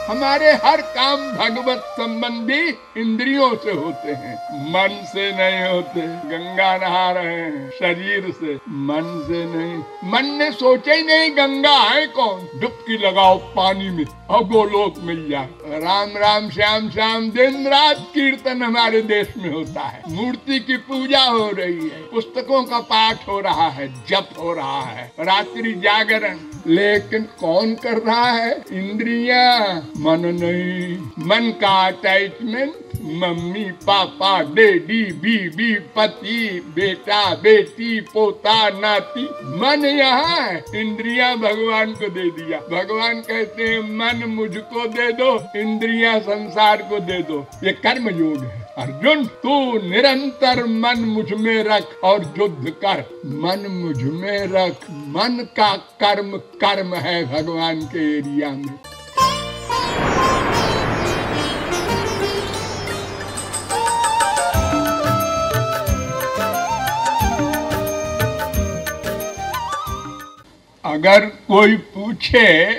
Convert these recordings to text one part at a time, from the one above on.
हमारे हर काम भगवत संबंधी इंद्रियों से होते हैं, मन से नहीं होते। गंगा नहा रहे हैं शरीर से, मन से नहीं। मन ने सोचे ही नहीं गंगा है कौन, डुबकी लगाओ पानी में और गोलोक मिल जाए। राम राम श्याम श्याम दिन रात कीर्तन हमारे देश में होता है, मूर्ति की पूजा हो रही है, पुस्तकों का पाठ हो रहा है, जप हो रहा है, रात्रि जागरण। लेकिन कौन कर रहा है? इंद्रियां, मन नहीं। मन का अटैचमेंट मम्मी पापा डैडी बीबी पति बेटा बेटी पोता नाती, मन यहाँ है, इंद्रियां भगवान को दे दिया। भगवान कहते हैं मन मुझको दे दो, इंद्रियां संसार को दे दो। ये कर्म योग है। अर्जुन तू निरंतर मन मुझ में रख और युद्ध कर। मन मुझ में रख, मन का कर्म कर्म है भगवान के एरिया में। अगर कोई पूछे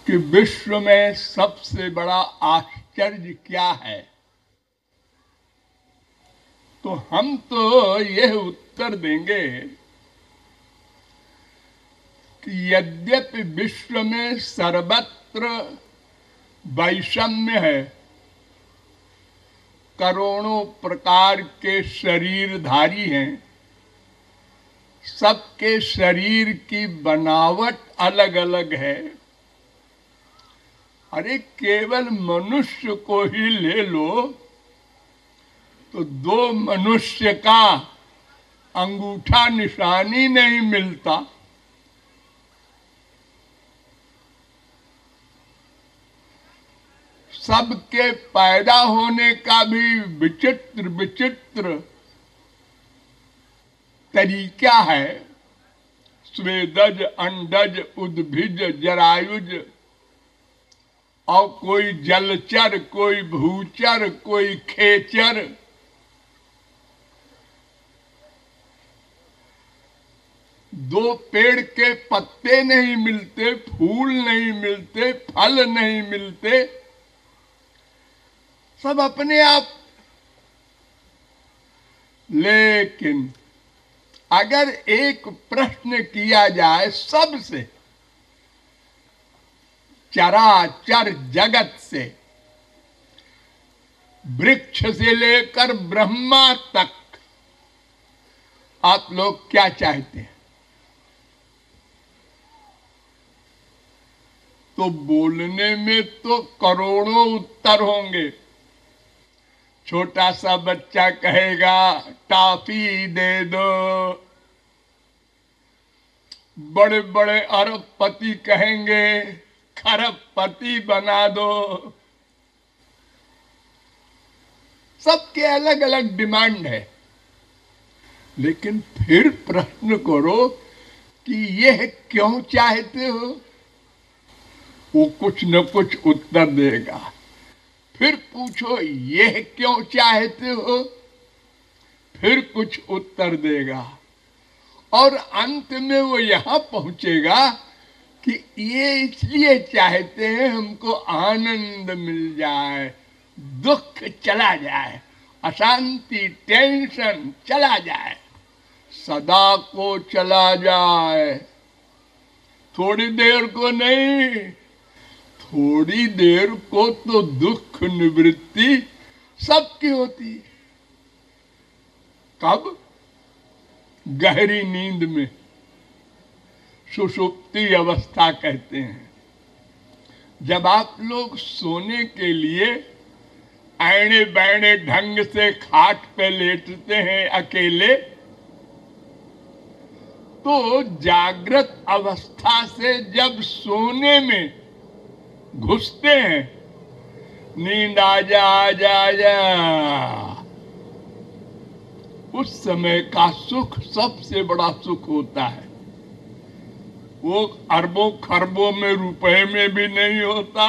कि विश्व में सबसे बड़ा आश्चर्य क्या है, तो हम तो यह उत्तर देंगे कि यद्यपि विश्व में सर्वत्र वैषम्य है, करोड़ों प्रकार के शरीरधारी हैं, सबके शरीर की बनावट अलग अलग है। अरे केवल मनुष्य को ही ले लो तो दो मनुष्य का अंगूठा निशानी नहीं मिलता। सबके पैदा होने का भी विचित्र विचित्र तरीका है। स्वेदज अंडज उद्भिज जरायुज, और कोई जलचर कोई भूचर कोई खेचर। दो पेड़ के पत्ते नहीं मिलते, फूल नहीं मिलते, फल नहीं मिलते, सब अपने आप। लेकिन अगर एक प्रश्न किया जाए सबसे, चराचर जगत से, वृक्ष से लेकर ब्रह्मा तक, आप लोग क्या चाहते हैं? तो बोलने में तो करोड़ों उत्तर होंगे। छोटा सा बच्चा कहेगा टॉफी दे दो, बड़े बड़े अरबपति कहेंगे खरबपति बना दो। सबके अलग अलग डिमांड है। लेकिन फिर प्रश्न करो कि यह क्यों चाहते हो, वो कुछ न कुछ उत्तर देगा। फिर पूछो यह क्यों चाहते हो, फिर कुछ उत्तर देगा। और अंत में वो यहाँ पहुंचेगा कि ये इसलिए चाहते हैं हमको आनंद मिल जाए, दुख चला जाए, अशांति टेंशन चला जाए, सदा को चला जाए। थोड़ी देर को नहीं, थोड़ी देर को तो दुख निवृत्ति सबकी होती है। कब? गहरी नींद में, सुषुप्ति अवस्था कहते हैं। जब आप लोग सोने के लिए ऐणे बैणे ढंग से खाट पे लेटते हैं अकेले, तो जागृत अवस्था से जब सोने में घुसते हैं, नींद आ जा, उस समय का सुख सबसे बड़ा सुख होता है। वो अरबों खरबों में रुपए में भी नहीं होता,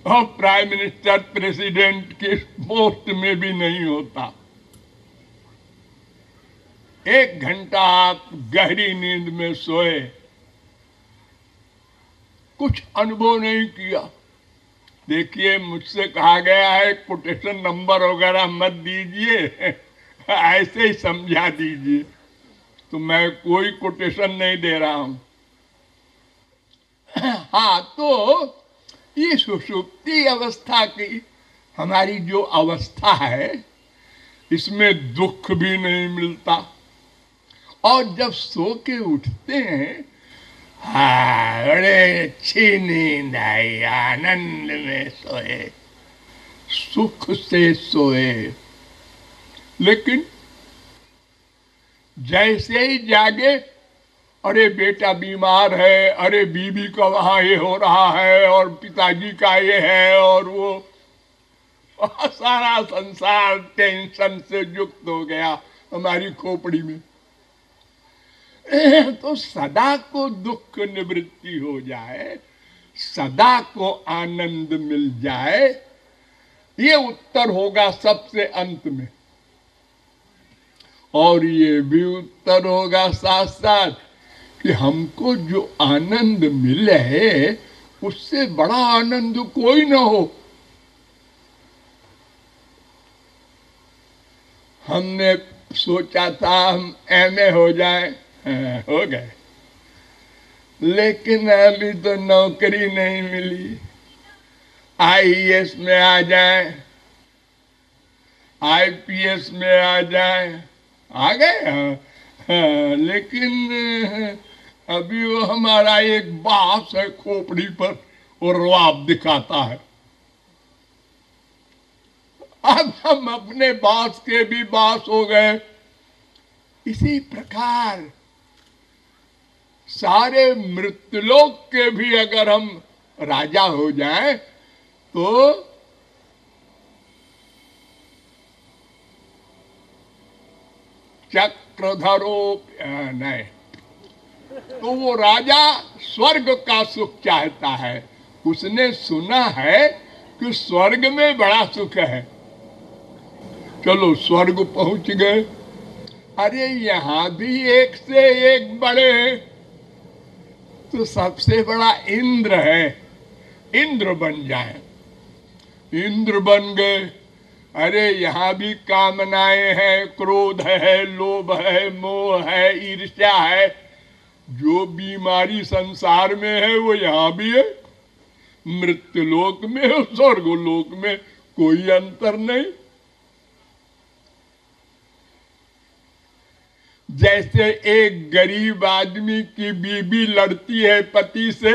और प्राइम मिनिस्टर प्रेसिडेंट के पोस्ट में भी नहीं होता। 1 घंटा आप गहरी नींद में सोए, कुछ अनुभव नहीं किया। देखिए, मुझसे कहा गया है कोटेशन नंबर वगैरह मत दीजिए, ऐसे ही समझा दीजिए, तो मैं कोई कोटेशन नहीं दे रहा हूं। हाँ, तो ये सुषुप्ति अवस्था की हमारी जो अवस्था है, इसमें दुख भी नहीं मिलता, और जब सो के उठते हैं, हाँ, बड़े अच्छी नींद आई, आनंद में सोए, सुख से सोए। लेकिन जैसे ही जागे, अरे बेटा बीमार है, अरे बीबी का वहां ये हो रहा है, और पिताजी का ये है, और वो सारा संसार टेंशन से युक्त हो गया हमारी खोपड़ी में। तो सदा को दुख निवृत्ति हो जाए, सदा को आनंद मिल जाए, ये उत्तर होगा सबसे अंत में। और ये भी उत्तर होगा साथ साथ कि हमको जो आनंद मिले, उससे बड़ा आनंद कोई ना हो। हमने सोचा था हम एमए हो जाए, हो गए, लेकिन अभी तो नौकरी नहीं मिली। आईएएस में आ जाए, आईपीएस में आ जाए, आ गए, लेकिन अभी वो हमारा एक बास है खोपड़ी पर, और रवाब दिखाता है। अब हम अपने बास के भी बास हो गए। इसी प्रकार सारे मृत्युलोक के भी अगर हम राजा हो जाएं, तो चक्रधरो नहीं, तो वो राजा स्वर्ग का सुख चाहता है। उसने सुना है कि स्वर्ग में बड़ा सुख है। चलो स्वर्ग पहुंच गए, अरे यहां भी एक से एक बड़े हैं, तो सबसे बड़ा इंद्र है, इंद्र बन जाए। इंद्र बन गए, अरे यहां भी कामनाएं हैं, क्रोध है, लोभ है, मोह है, ईर्ष्या है, जो बीमारी संसार में है वो यहां भी है। मृत्युलोक में और स्वर्गलोक में कोई अंतर नहीं। जैसे एक गरीब आदमी की बीबी लड़ती है पति से,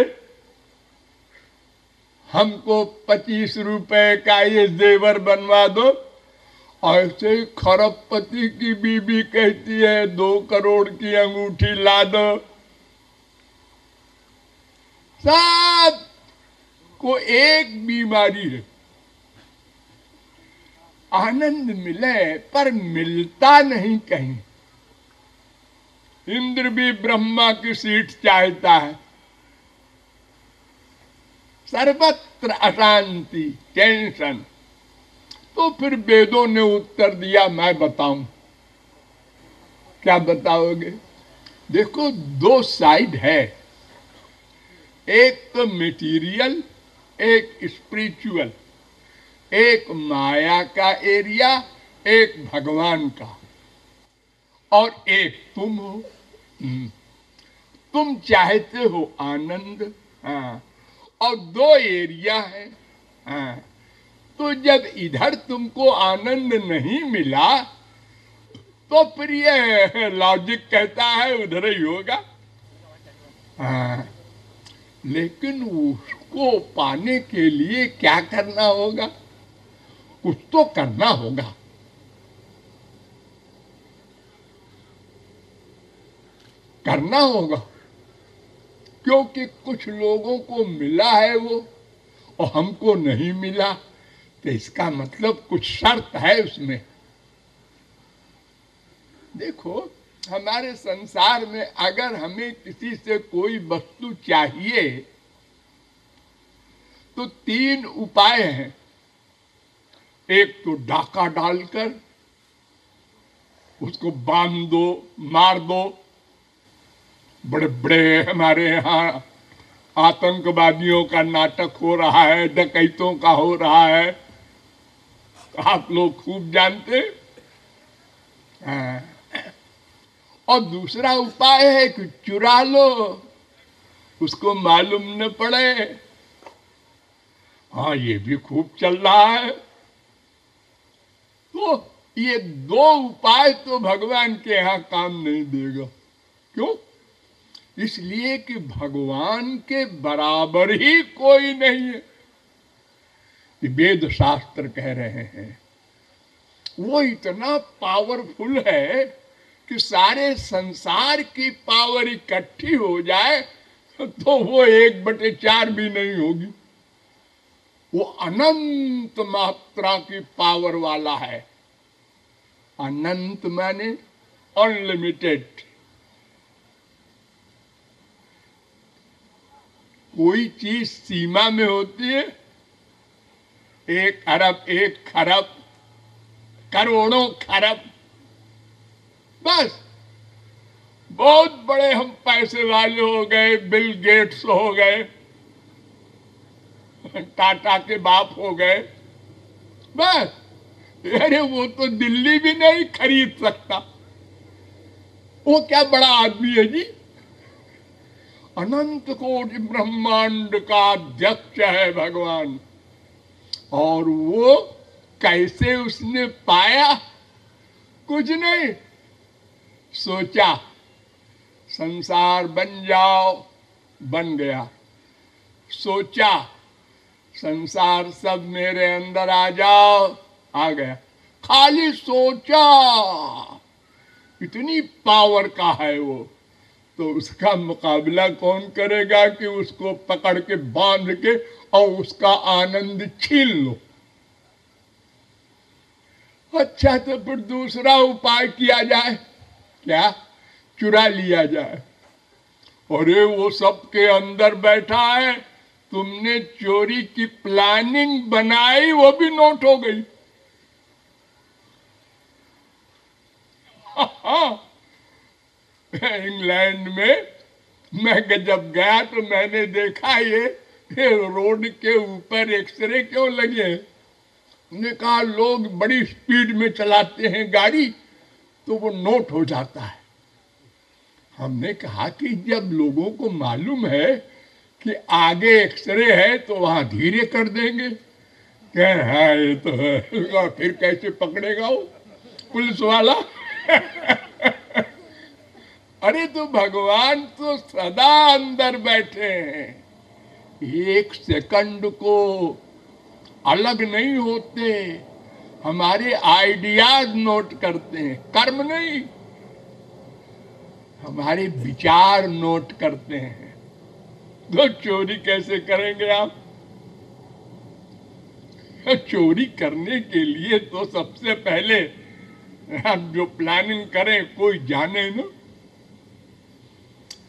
हमको 25 रुपए का ये जेवर बनवा दो, ऐसे खरबपति की बीबी कहती है 2 करोड़ की अंगूठी ला दो। सब को एक बीमारी है, आनंद मिले पर मिलता नहीं कहीं। इंद्र भी ब्रह्मा की सीट चाहता है, सर्वत्र अशांति, टेंशन। तो फिर वेदों ने उत्तर दिया, मैं बताऊं? क्या बताओगे? देखो, 2 साइड है, एक तो मेटीरियल, एक स्पिरिचुअल, एक माया का एरिया, एक भगवान का, और एक तुम हो। तुम चाहते हो आनंद, हाँ, और 2 एरिया है, हाँ। तो जब इधर तुमको आनंद नहीं मिला, तो फिर ये लॉजिक कहता है उधर ही होगा, हाँ। लेकिन उसको पाने के लिए क्या करना होगा? कुछ तो करना होगा। करना होगा, क्योंकि कुछ लोगों को मिला है वो, और हमको नहीं मिला, तो इसका मतलब कुछ शर्त है उसमें। देखो, हमारे संसार में अगर हमें किसी से कोई वस्तु चाहिए, तो 3 उपाय हैं। एक तो डाका डालकर उसको बांध दो, मार दो। बड़े बड़े हमारे यहाँ आतंकवादियों का नाटक हो रहा है, डकैतों का हो रहा है, आप लोग खूब जानते। हाँ। और दूसरा उपाय है कि चुरा लो, उसको मालूम न पड़े। हाँ, ये भी खूब चल रहा है। तो ये दो उपाय तो भगवान के यहाँ काम नहीं देगा। क्यों? इसलिए कि भगवान के बराबर ही कोई नहीं है। वेद शास्त्र कह रहे हैं वो इतना पावरफुल है कि सारे संसार की पावर इकट्ठी हो जाए तो वो 1/4 भी नहीं होगी। वो अनंत मात्रा की पावर वाला है। अनंत माने अनलिमिटेड। कोई चीज सीमा में होती है, 1 अरब, 1 खरब, करोड़ों खरब, बस। बहुत बड़े हम पैसे वाले हो गए, बिल गेट्स हो गए, टाटा के बाप हो गए, बस। अरे वो तो दिल्ली भी नहीं खरीद सकता। वो क्या बड़ा आदमी है जी। अनंत कोटि ब्रह्मांड का अध्यक्ष है भगवान। और वो कैसे उसने पाया? कुछ नहीं, सोचा संसार बन जाओ, बन गया। सोचा संसार सब मेरे अंदर आ जाओ, आ गया। खाली सोचा, इतनी पावर का है वो। तो उसका मुकाबला कौन करेगा कि उसको पकड़ के बांध के और उसका आनंद छीन लो। अच्छा, तो फिर दूसरा उपाय किया जाए। क्या? चुरा लिया जाए। अरे वो सबके अंदर बैठा है, तुमने चोरी की प्लानिंग बनाई, वो भी नोट हो गई। इंग्लैंड में मैं जब गया तो मैंने देखा ये रोड के ऊपर एक्सरे क्यों लगे। ने कहा लोग बड़ी स्पीड में चलाते हैं गाड़ी तो वो नोट हो जाता है। हमने कहा कि जब लोगों को मालूम है कि आगे एक्सरे है तो वहां धीरे कर देंगे। कह रहा है ये तो है, फिर कैसे पकड़ेगा वो पुलिस वाला। अरे तो भगवान तो सदा अंदर बैठे हैं, 1 सेकंड को अलग नहीं होते। हमारे आइडियाज नोट करते हैं, कर्म नहीं, हमारे विचार नोट करते हैं। तो चोरी कैसे करेंगे आप? चोरी करने के लिए तो सबसे पहले आप जो प्लानिंग करें कोई जाने ना,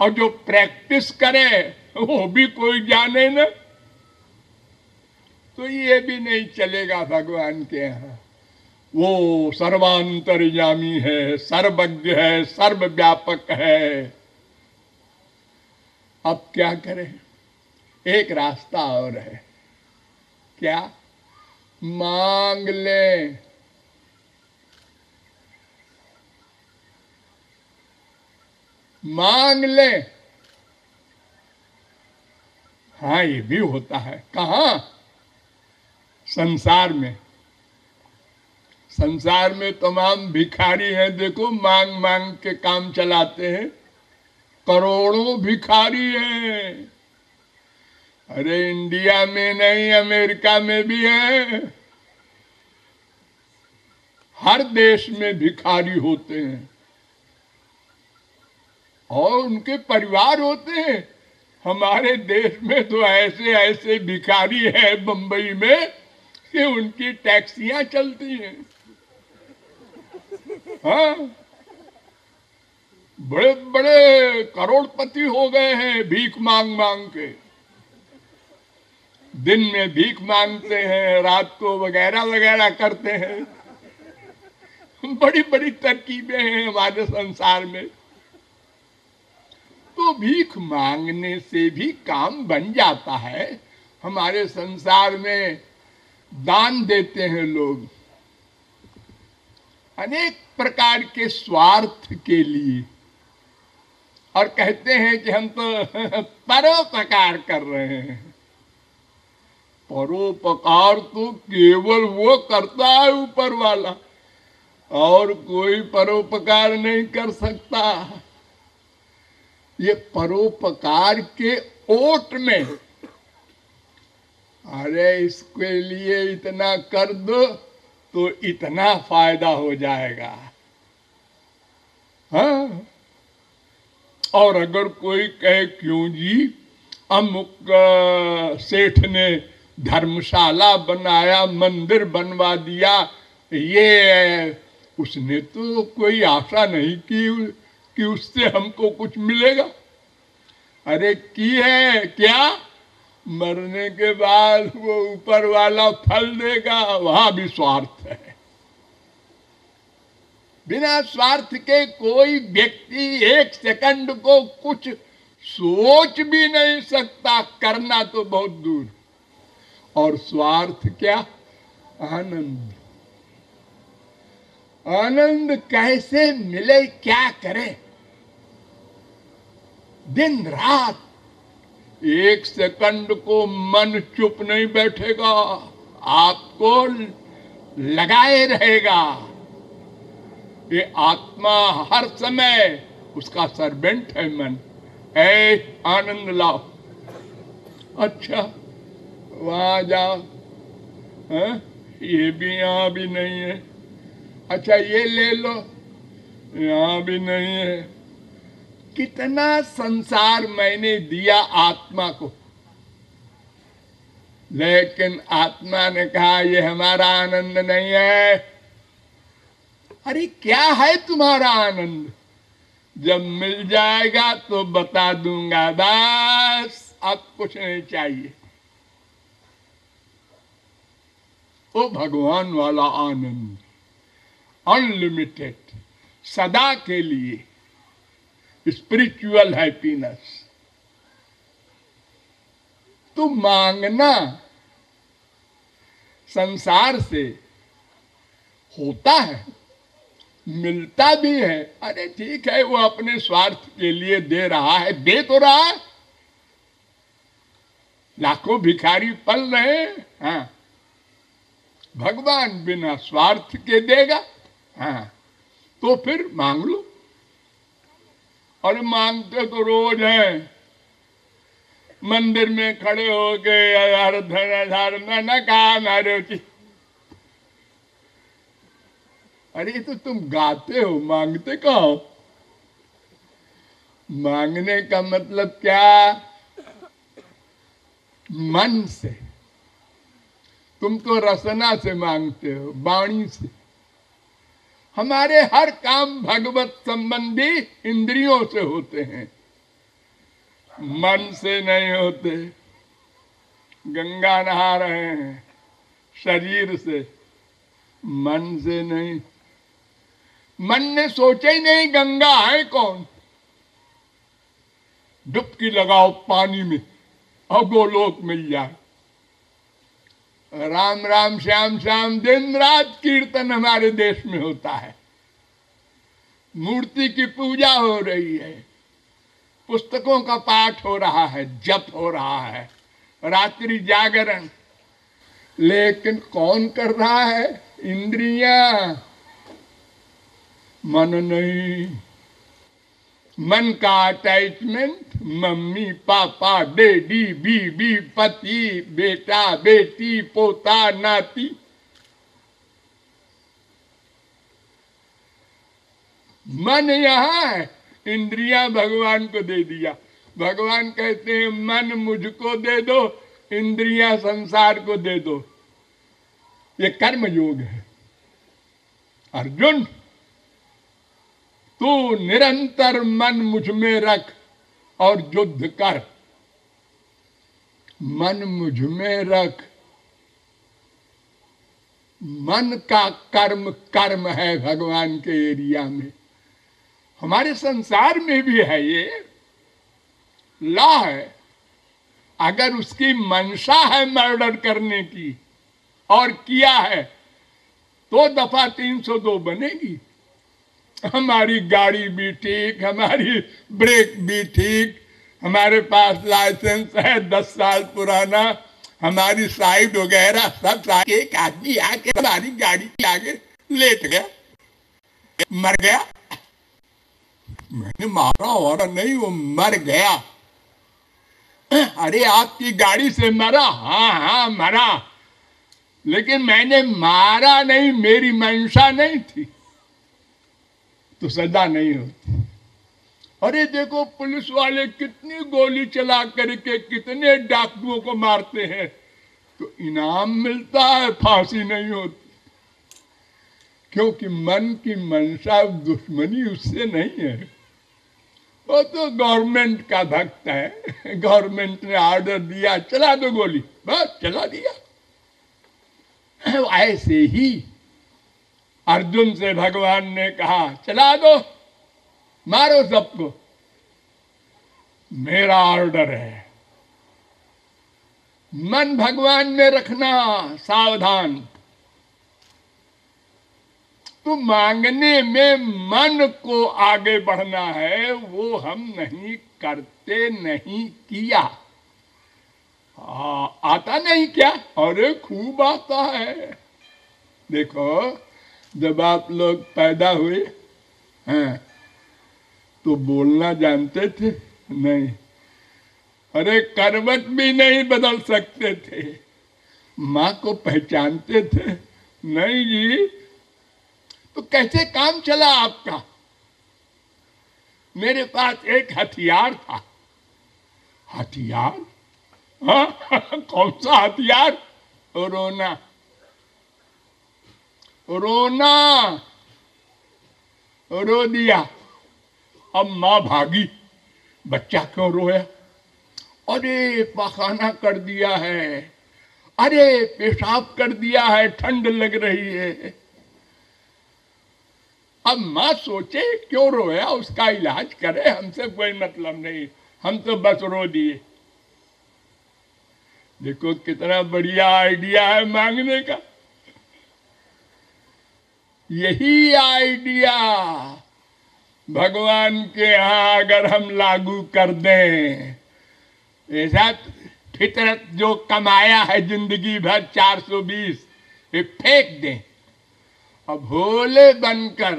और जो प्रैक्टिस करे वो भी कोई जाने ना, तो ये भी नहीं चलेगा भगवान के यहाँ। वो सर्वांतर्यामी है, सर्वज्ञ है, सर्वव्यापक है। अब क्या करें? एक रास्ता और है। क्या? मांग ले। मांग ले। हाँ, ये भी होता है। कहाँ? संसार में। संसार में तमाम भिखारी हैं, देखो मांग मांग के काम चलाते हैं। करोड़ों भिखारी हैं। अरे इंडिया में नहीं, अमेरिका में भी है। हर देश में भिखारी होते हैं और उनके परिवार होते हैं। हमारे देश में तो ऐसे ऐसे भिखारी हैं बंबई में कि उनकी टैक्सियां चलती हैं। हाँ, बड़े बड़े करोड़पति हो गए हैं भीख मांग मांग के। दिन में भीख मांगते हैं, रात को वगैरह वगैरह करते हैं। बड़ी बड़ी तरकीबें हैं हमारे संसार में। तो भीख मांगने से भी काम बन जाता है। हमारे संसार में दान देते हैं लोग अनेक प्रकार के स्वार्थ के लिए, और कहते हैं कि हम तो परोपकार कर रहे हैं। परोपकार तो केवल वो करता है ऊपर वाला, और कोई परोपकार नहीं कर सकता। ये परोपकार के ओट में, अरे इसके लिए इतना कर दो तो इतना फायदा हो जाएगा। हाँ, और अगर कोई कहे क्यों जी अमुक सेठ ने धर्मशाला बनाया, मंदिर बनवा दिया, ये उसने तो कोई आशा नहीं की कि उससे हमको कुछ मिलेगा। अरे की है क्या, मरने के बाद वो ऊपर वाला फल देगा, वहां भी स्वार्थ है। बिना स्वार्थ के कोई व्यक्ति एक सेकंड को कुछ सोच भी नहीं सकता, करना तो बहुत दूर। और स्वार्थ क्या, आनंद। आनंद कैसे मिले, क्या करे, दिन रात एक सेकंड को मन चुप नहीं बैठेगा, आपको लगाए रहेगा। ये आत्मा हर समय उसका सर्वेंट है मन। ऐ आनंद लाओ, अच्छा वहां जाओ, है? ये भी यहां भी नहीं है, अच्छा ये ले लो, यहां भी नहीं है। कितना संसार मैंने दिया आत्मा को, लेकिन आत्मा ने कहा ये हमारा आनंद नहीं है। अरे क्या है तुम्हारा आनंद, जब मिल जाएगा तो बता दूंगा, बस अब कुछ नहीं चाहिए। वो भगवान वाला आनंद, अनलिमिटेड, सदा के लिए, स्पिरिचुअल हैप्पीनेस। तो मांगना संसार से होता है, मिलता भी है। अरे ठीक है, वो अपने स्वार्थ के लिए दे रहा है, दे तो रहा है, लाखों भिखारी पल रहे हैं। हाँ, भगवान बिना स्वार्थ के देगा। हाँ, तो फिर मांग लो। और मांगते तो रोज हैं, मंदिर में खड़े हो गए, हर धन न कहा मारुति। अरे तो तुम गाते हो, मांगते कहाँ हो? मांगने का मतलब क्या, मन से। तुम तो रसना से मांगते हो, वाणी से। हमारे हर काम भगवत संबंधी इंद्रियों से होते हैं, मन से नहीं होते। गंगा नहा रहे हैं शरीर से, मन से नहीं। मन ने सोचा ही नहीं गंगा है कौन, डुबकी लगाओ पानी में और गोलोक मिल जाए। राम राम श्याम श्याम दिन रात कीर्तन हमारे देश में होता है, मूर्ति की पूजा हो रही है, पुस्तकों का पाठ हो रहा है, जप हो रहा है, रात्रि जागरण। लेकिन कौन कर रहा है, इंद्रियां, मन नहीं। मन का अटैचमेंट मम्मी पापा डैडी बीबी पति बेटा बेटी पोता नाती। मन यहाँ है, इंद्रियां भगवान को दे दिया। भगवान कहते हैं मन मुझको दे दो, इंद्रियां संसार को दे दो। ये कर्म योग है। अर्जुन, तू निरंतर मन मुझ में रख और युद्ध कर। मन मुझ में रख। मन का कर्म कर्म है भगवान के एरिया में, हमारे संसार में भी है ये। लॉ है। अगर उसकी मंशा है मर्डर करने की और किया है तो दफा 302 बनेगी। हमारी गाड़ी भी ठीक, हमारी ब्रेक भी ठीक, हमारे पास लाइसेंस है 10 साल पुराना, हमारी साइड वगैरह सब। एक आदमी आके हमारी गाड़ी के आगे लेट गया, मर गया। मैंने मारा और नहीं, वो मर गया। अरे आपकी गाड़ी से मरा? हाँ हाँ मरा, लेकिन मैंने मारा नहीं, मेरी मंशा नहीं थी, तो सजा नहीं होती। अरे देखो पुलिस वाले कितनी गोली चला करके कितने डाकुओं को मारते हैं, तो इनाम मिलता है, फांसी नहीं होती। क्योंकि मन की मंशा, दुश्मनी उससे नहीं है, वो तो गवर्नमेंट का भक्त है। गवर्नमेंट ने ऑर्डर दिया चला दो गोली, बस चला दिया। ऐसे ही अर्जुन से भगवान ने कहा चला दो, मारो सबको, मेरा ऑर्डर है। मन भगवान में रखना, सावधान। तो मांगने में मन को आगे बढ़ना है, वो हम नहीं करते, नहीं किया। आता नहीं क्या? अरे खूब आता है। देखो जब आप लोग पैदा हुए हैं तो बोलना जानते थे? नहीं। अरे करवट भी नहीं बदल सकते थे। माँ को पहचानते थे? नहीं जी। तो कैसे काम चला आपका? मेरे पास एक हथियार था। हथियार? हाँ कौन सा हथियार? रोना। रोना रो दिया, अब माँ भागी। बच्चा क्यों रोया? अरे पाखाना कर दिया है, अरे पेशाब कर दिया है, ठंड लग रही है। अब माँ सोचे क्यों रोया, उसका इलाज करे, हमसे कोई मतलब नहीं, हम तो बस रो दिए। देखो कितना बढ़िया आइडिया है मांगने का। यही आइडिया भगवान के यहाँ अगर हम लागू कर दें, ऐसा फितरत जो कमाया है जिंदगी भर 420, ये फेंक दें, अब भोले बनकर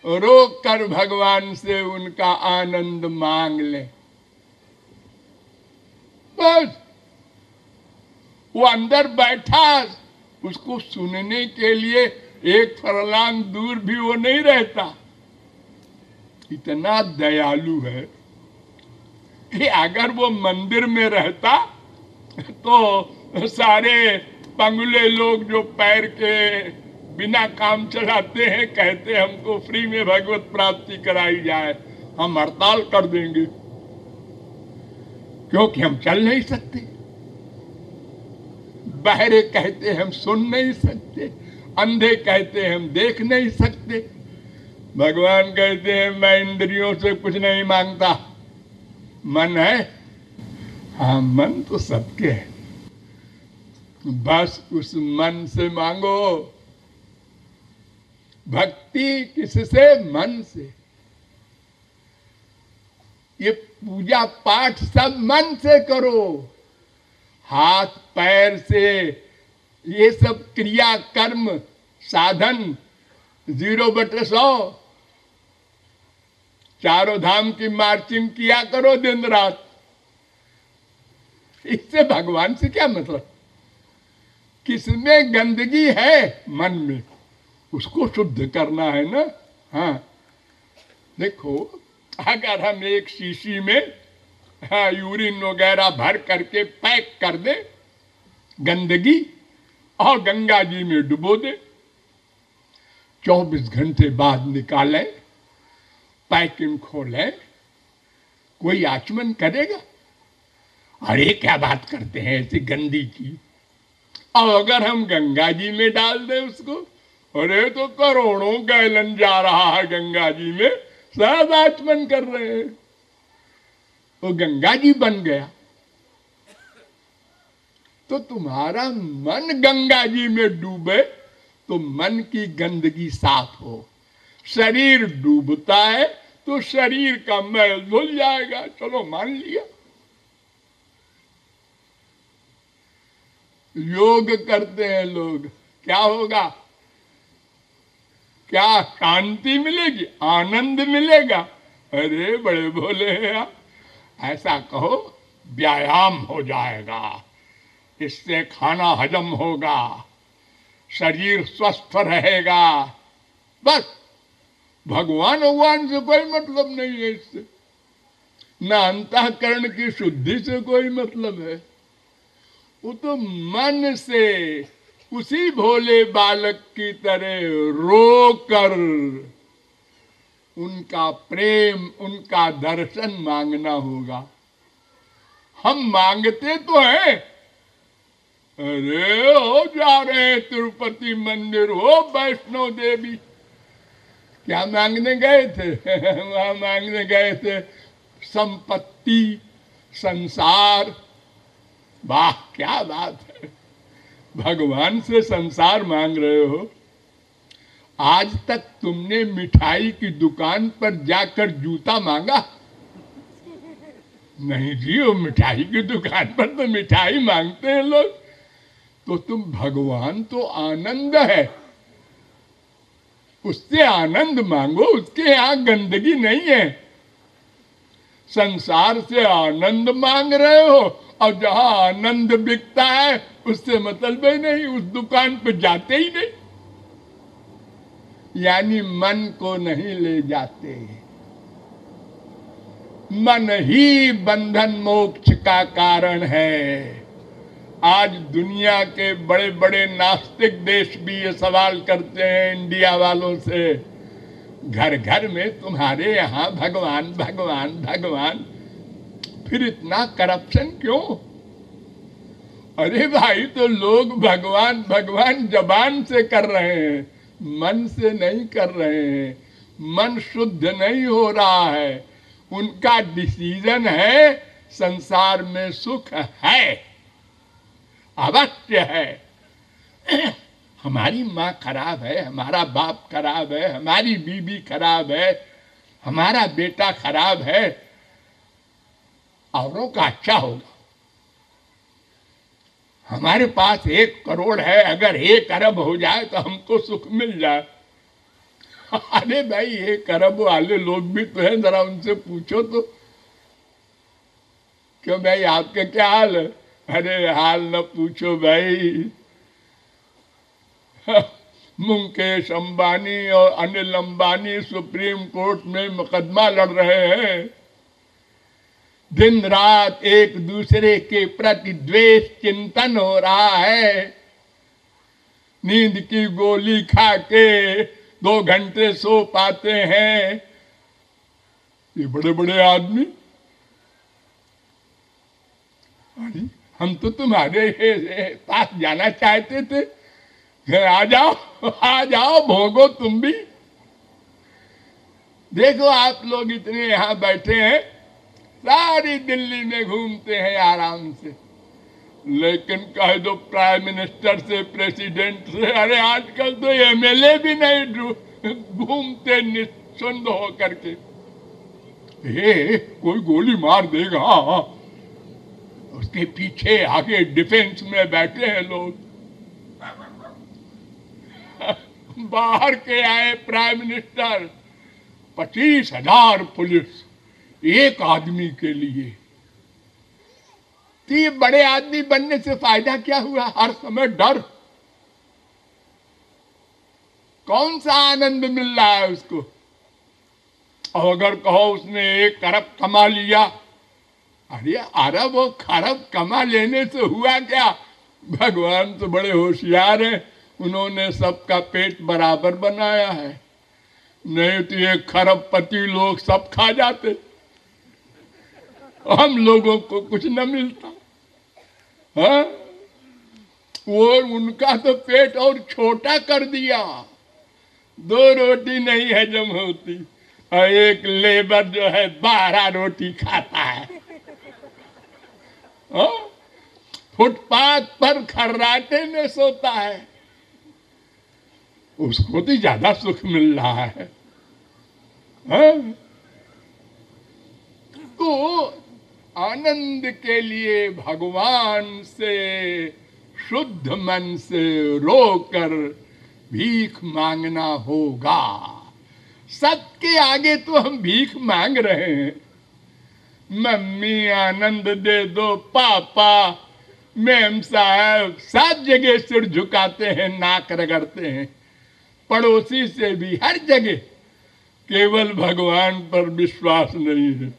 रोक कर भगवान से उनका आनंद मांग ले। बस वो अंदर बैठा, उसको सुनने के लिए एक फरलांग दूर भी वो नहीं रहता। इतना दयालु है कि अगर वो मंदिर में रहता तो सारे पंगुले लोग जो पैर के बिना काम चलाते हैं, कहते हमको फ्री में भगवत प्राप्ति कराई जाए, हम हड़ताल कर देंगे, क्योंकि हम चल नहीं सकते। बहरे कहते हम सुन नहीं सकते, अंधे कहते हम देख नहीं सकते। भगवान कहते हैं मैं इंद्रियों से कुछ नहीं मांगता। मन है? हाँ मन तो सबके है, बस उस मन से मांगो। भक्ति किससे? मन से। ये पूजा पाठ सब मन से करो, हाथ पैर से ये सब क्रिया कर्म साधन 0/100। चारों धाम की मार्चिंग किया करो दिन रात। इससे भगवान से क्या मतलब? किसमें गंदगी है? मन में, उसको शुद्ध करना है ना। हाँ देखो अगर हम एक शीशी में यूरिन वगैरह भर करके पैक कर दे गंदगी और गंगा जी में डुबो दे, 24 घंटे बाद निकालें, पैकिंग खोलें, कोई आचमन करेगा? अरे क्या बात करते हैं ऐसी गंदी की। और अगर हम गंगा जी में डाल दें उसको, अरे तो करोड़ों गैलन जा रहा है गंगा जी में, सब आचमन कर रहे हैं। वो गंगा जी बन गया। तो तुम्हारा मन गंगा जी में डूबे तो मन की गंदगी साफ हो, शरीर डूबता है तो शरीर का मैल धुल जाएगा। चलो मान लिया। योग करते हैं लोग, क्या होगा? क्या शांति मिलेगी, आनंद मिलेगा? अरे बड़े भोले हैं आप। ऐसा कहो व्यायाम हो जाएगा, इससे खाना हजम होगा, शरीर स्वस्थ रहेगा। बस भगवान भगवान से कोई मतलब नहीं है इससे, न अंतःकरण की शुद्धि से कोई मतलब है। वो तो मन से उसी भोले बालक की तरह रो कर उनका प्रेम, उनका दर्शन मांगना होगा। हम मांगते तो हैं, अरे हो जा रहे हैं तिरुपति मंदिर, हो वैष्णो देवी, क्या मांगने गए थे? वहां मांगने गए थे संपत्ति, संसार। वाह क्या बात है, भगवान से संसार मांग रहे हो। आज तक तुमने मिठाई की दुकान पर जाकर जूता मांगा? नहीं जी, वो मिठाई की दुकान पर तो मिठाई मांगते हैं लोग। तो तुम, भगवान तो आनंद है, उससे आनंद मांगो, उसके यहां गंदगी नहीं है। संसार से आनंद मांग रहे हो और जहां आनंद बिकता है उससे मतलब ही नहीं, उस दुकान पे जाते ही नहीं। यानी मन को नहीं ले जाते। मन ही बंधन मोक्ष का कारण है। आज दुनिया के बड़े बड़े नास्तिक देश भी ये सवाल करते हैं इंडिया वालों से, घर घर में तुम्हारे यहाँ भगवान भगवान भगवान, फिर इतना करप्शन क्यों? अरे भाई, तो लोग भगवान भगवान जबान से कर रहे हैं, मन से नहीं कर रहे हैं। मन शुद्ध नहीं हो रहा है। उनका डिसीजन है संसार में सुख है, अवश्य है। हमारी माँ खराब है, हमारा बाप खराब है, हमारी बीवी खराब है, हमारा बेटा खराब है, औरों का अच्छा होगा। हमारे पास 1 करोड़ है, अगर 1 अरब हो जाए तो हमको सुख मिल जाए। अरे भाई, 1 अरब वाले लोग भी तो हैं, जरा उनसे पूछो तो, क्यों भाई आपके क्या हाल है? अरे हाल न पूछो भाई। मुकेश अंबानी और अनिल अंबानी सुप्रीम कोर्ट में मुकदमा लड़ रहे हैं। दिन रात एक दूसरे के प्रति द्वेष चिंतन हो रहा है। नींद की गोली खा के 2 घंटे सो पाते हैं ये बड़े बड़े आदमी। अरे हम तो तुम्हारे पास जाना चाहते थे, आ जाओ भोगो तुम भी। देखो आप लोग इतने यहाँ बैठे हैं, सारी दिल्ली में घूमते हैं आराम से, लेकिन कह दो प्राइम मिनिस्टर से, प्रेसिडेंट से, अरे आजकल तो एमएलए भी नहीं घूमते निश्चिंत हो करके। कोई गोली मार देगा, उसके पीछे आगे डिफेंस में बैठे हैं लोग। बाहर के आए प्राइम मिनिस्टर, 25,000 पुलिस एक आदमी के लिए। तो ये बड़े आदमी बनने से फायदा क्या हुआ? हर समय डर। कौन सा आनंद मिल रहा है उसको? और अगर कहो उसने 1 अरब कमा लिया, अरे अरब और खरब कमा लेने से हुआ क्या? भगवान तो बड़े होशियार हैं, उन्होंने सबका पेट बराबर बनाया है। नहीं तो ये खरबपति लोग सब खा जाते, हम लोगों को कुछ न मिलता। हाँ, वो उनका तो पेट और छोटा कर दिया, 2 रोटी नहीं हजम होती और एक लेबर जो है 12 रोटी खाता है। फुटपाथ पर खर्राटे में सोता है, उसको तो ज्यादा सुख मिल रहा है। हाँ? तो आनंद के लिए भगवान से शुद्ध मन से रोकर भीख मांगना होगा। सबके आगे तो हम भीख मांग रहे हैं, मम्मी आनंद दे दो, पापा, मैम साहब, सब जगह सिर झुकाते हैं, नाक रगड़ते हैं, पड़ोसी से भी, हर जगह। केवल भगवान पर विश्वास नहीं है।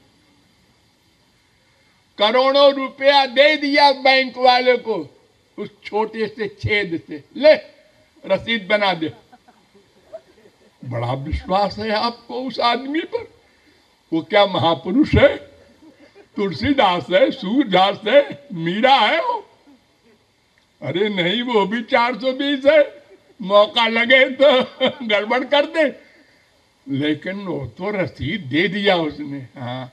करोड़ों रुपया दे दिया बैंक वाले को, उस छोटे से छेद से, ले रसीद बना दे। बड़ा विश्वास है आपको उस आदमी पर। वो क्या महापुरुष है? तुलसीदास है, सूरदास है, मीरा है वो? अरे नहीं, वो भी 420 है, मौका लगे तो गड़बड़ कर दे। लेकिन वो तो रसीद दे दिया उसने। हाँ,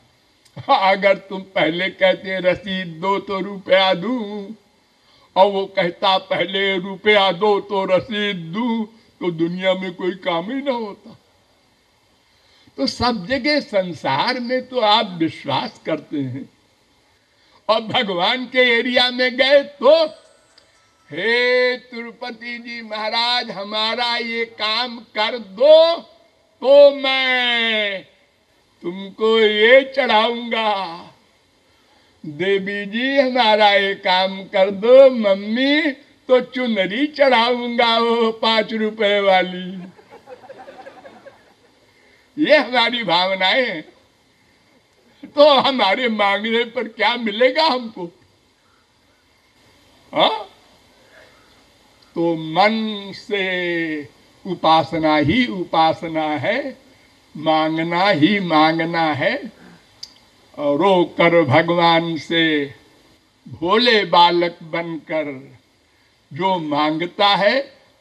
अगर तुम पहले कहते रसीद दो तो रुपया दूं, और वो कहता पहले रुपया दो तो रसीद दूं, तो दुनिया में कोई काम ही ना होता। तो सब जगह संसार में तो आप विश्वास करते हैं, और भगवान के एरिया में गए तो, हे तिरुपति जी महाराज, हमारा ये काम कर दो तो मैं तुमको ये चढ़ाऊंगा। देवी जी हमारा ये काम कर दो, मम्मी तो चुनरी चढ़ाऊंगा, वो 5 रुपए वाली। ये हमारी भावनाएं हैं। तो हमारे मांगने पर क्या मिलेगा हमको? हाँ? तो मन से उपासना ही उपासना है, मांगना ही मांगना है। और रो कर भगवान से भोले बालक बनकर जो मांगता है,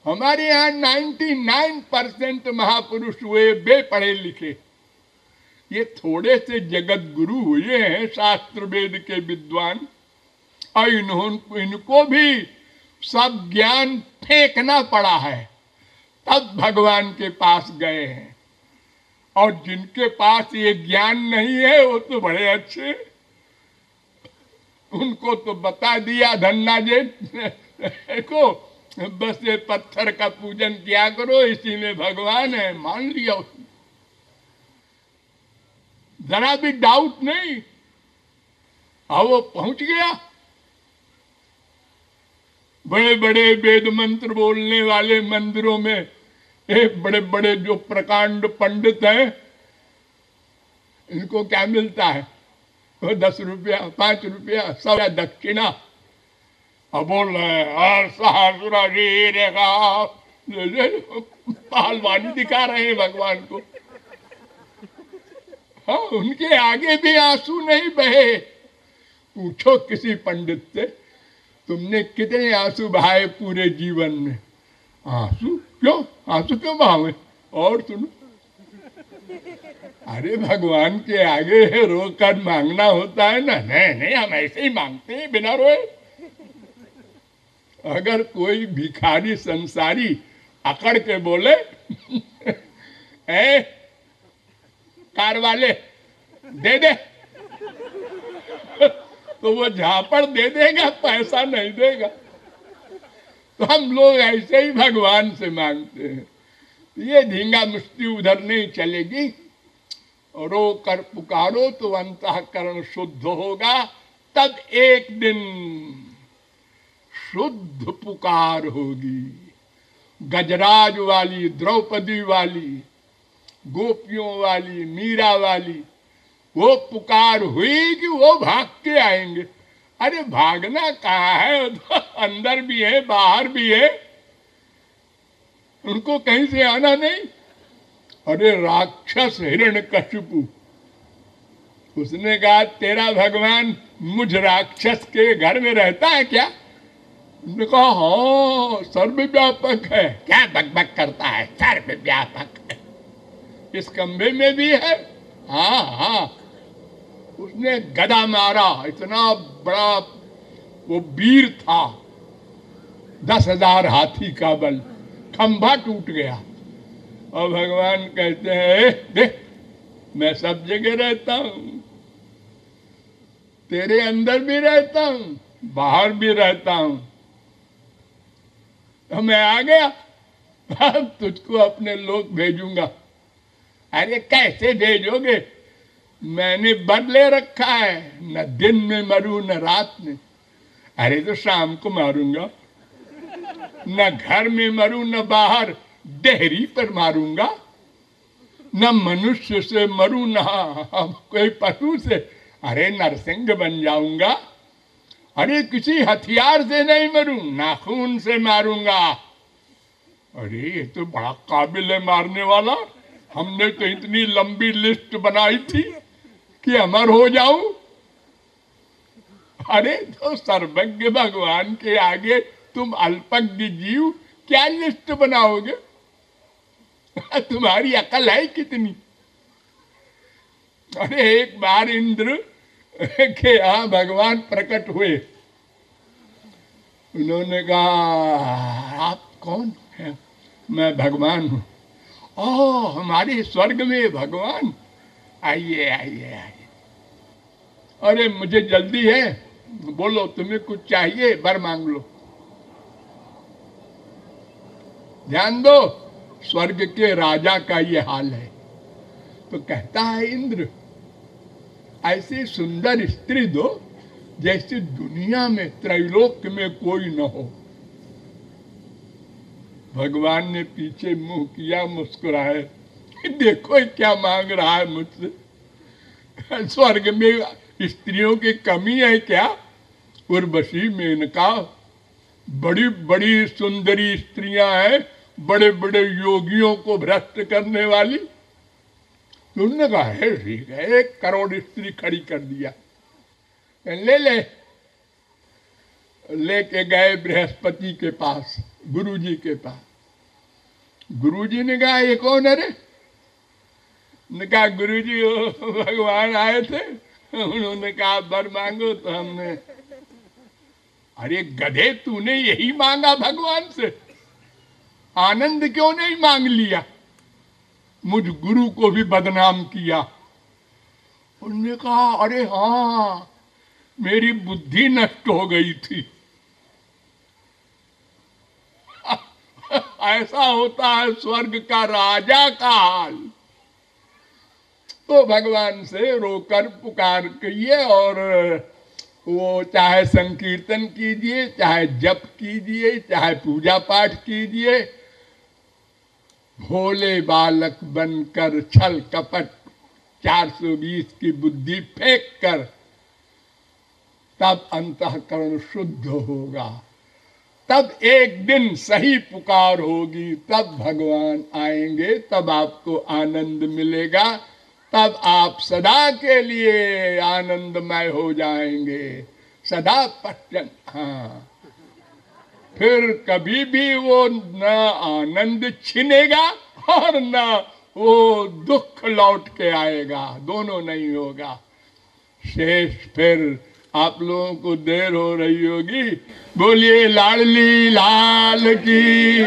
हमारे यहाँ 99% महापुरुष हुए बेपढ़े लिखे। ये थोड़े से जगत गुरु हुए हैं, शास्त्र वेद के विद्वान, और इनको भी सब ज्ञान फेंकना पड़ा है, तब भगवान के पास गए हैं। और जिनके पास ये ज्ञान नहीं है वो तो बड़े अच्छे, उनको तो बता दिया धन्ना जी को, बस ये पत्थर का पूजन किया करो, इसी में भगवान है, मान लिया उसने। जरा भी डाउट नहीं, और वो पहुंच गया। बड़े बड़े वेद मंत्र बोलने वाले मंदिरों में एक बड़े बड़े जो प्रकांड पंडित हैं, इनको क्या मिलता है? वो 10 रुपया, 5 रुपया, 100 दक्षिणा, और बोल रहे हैं पहलवानी दिखा रहे हैं भगवान को। हाँ, उनके आगे भी आंसू नहीं बहे। पूछो किसी पंडित से, तुमने कितने आंसू बहाए पूरे जीवन में? आंसू क्यों बहावे? और सुनो, अरे भगवान के आगे रोकर मांगना होता है ना। नहीं, हम ऐसे ही मांगते हैं बिना रोए। अगर कोई भिखारी संसारी अकड़ के बोले ए कार वाले दे दे, तो वो झापड़ दे देगा, पैसा नहीं देगा। तो हम लोग ऐसे ही भगवान से मांगते हैं। ये धींगा मुष्टि उधर नहीं चलेगी। रो कर पुकारो तो अंतःकरण शुद्ध होगा, तब एक दिन शुद्ध पुकार होगी। गजराज वाली, द्रौपदी वाली, गोपियों वाली, मीरा वाली वो पुकार हुई कि वो भाग के आएंगे। अरे भागना कहाँ है, तो अंदर भी है बाहर भी है, उनको कहीं से आना नहीं। अरे राक्षस हिरण्यकशिपु, उसने कहा तेरा भगवान मुझ राक्षस के घर में रहता है क्या? उसने कहा हाँ, सर्वव्यापक है। क्या बकबक करता है, सर्वव्यापक है, इस कमरे में भी है। हाँ, उसने गदा मारा, इतना बड़ा वो वीर था, 10,000 हाथी का बल, खंभा टूट गया। और भगवान कहते हैं देख मैं सब जगह रहता हूं, तेरे अंदर भी रहता हूं, बाहर भी रहता हूं, तो मैं आ गया, अब तुझको अपने लोग भेजूंगा। अरे कैसे भेजोगे, मैंने बदले रखा है, न दिन में मरूं न रात में। अरे तो शाम को मारूंगा, न घर में मरूं न बाहर, डेहरी पर मारूंगा, न मनुष्य से मरूं न कोई पशु से, अरे नरसिंह बन जाऊंगा। अरे किसी हथियार से नहीं मरूं, नाखून से मारूंगा। अरे ये तो बड़ा काबिल है मारने वाला, हमने तो इतनी लंबी लिस्ट बनाई थी कि अमर हो जाऊं। अरे तो सर्वज्ञ भगवान के आगे तुम अल्पज्ञ जीव क्या लिस्ट बनाओगे, तुम्हारी अकल है कितनी। अरे एक बार इंद्र के यहाँ भगवान प्रकट हुए, उन्होंने कहा आप कौन है, मैं भगवान हूं। ओह हमारे स्वर्ग में भगवान, आइए आइए आइए। अरे मुझे जल्दी है, बोलो तुम्हें कुछ चाहिए, वर मांग लो। ध्यान दो, स्वर्ग के राजा का ये हाल है। तो कहता है इंद्र ऐसी सुंदर स्त्री दो जैसे दुनिया में त्रैलोक्य में कोई न हो। भगवान ने पीछे मुंह किया, मुस्कुराए, देखो क्या मांग रहा है मुझसे, स्वर्ग में स्त्रियों की कमी है क्या। उर्वशी, मेनका, बड़ी बड़ी सुंदरी स्त्रियां हैं, बड़े बड़े योगियों को भ्रष्ट करने वाली। उन्होंने कहा है ठीक है, 1 करोड़ स्त्री खड़ी कर दिया, ले ले। लेके गए बृहस्पति के पास, गुरुजी के पास। गुरुजी ने कहा ये कौन है रे, ने कहा गुरुजी भगवान आए थे, उन्होंने कहा वर मांगो तो हमने। अरे गधे, तूने यही मांगा भगवान से, आनंद क्यों नहीं मांग लिया, मुझ गुरु को भी बदनाम किया। उन्होंने कहा अरे हाँ, मेरी बुद्धि नष्ट हो गई थी। ऐसा होता है स्वर्ग का राजा का हाल। तो भगवान से रोकर पुकार किए, और वो चाहे संकीर्तन कीजिए, चाहे जप कीजिए, चाहे पूजा पाठ कीजिए, भोले बालक बनकर छल कपट 420 की बुद्धि फेंक कर तब अंतःकरण शुद्ध होगा, तब एक दिन सही पुकार होगी, तब भगवान आएंगे, तब आपको आनंद मिलेगा, तब आप सदा के लिए आनंदमय हो जाएंगे, सदा पश्चन। हाँ, फिर कभी भी वो न आनंद छिनेगा और न वो दुख लौट के आएगा, दोनों नहीं होगा। शेष फिर आप लोगों को देर हो रही होगी, बोलिए लाडली लाल की।